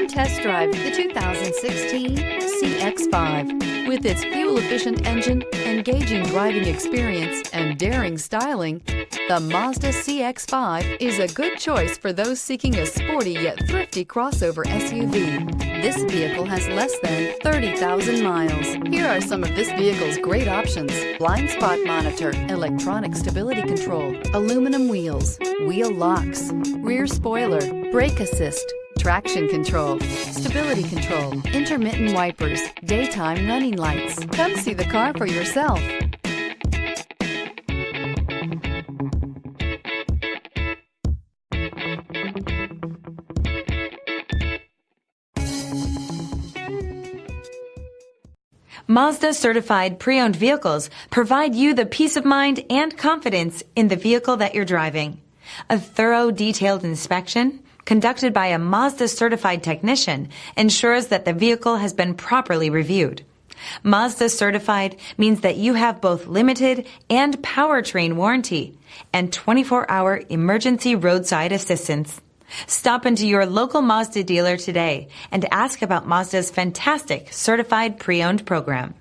test drive the 2016 CX-5. With its fuel-efficient engine, engaging driving experience, and daring styling, the Mazda CX-5 is a good choice for those seeking a sporty yet thrifty crossover SUV. This vehicle has less than 30,000 miles. Here are some of this vehicle's great options: blind spot monitor, electronic stability control, aluminum wheels, wheel locks, rear spoiler, brake assist, traction control, stability control, intermittent wipers, daytime running lights. Come see the car for yourself. Mazda Certified Pre-Owned vehicles provide you the peace of mind and confidence in the vehicle that you're driving. A thorough, detailed inspection conducted by a Mazda Certified technician ensures that the vehicle has been properly reviewed. Mazda Certified means that you have both limited and Powertrain Warranty and 24-hour emergency roadside assistance. Stop into your local Mazda dealer today and ask about Mazda's fantastic Certified Pre-Owned program.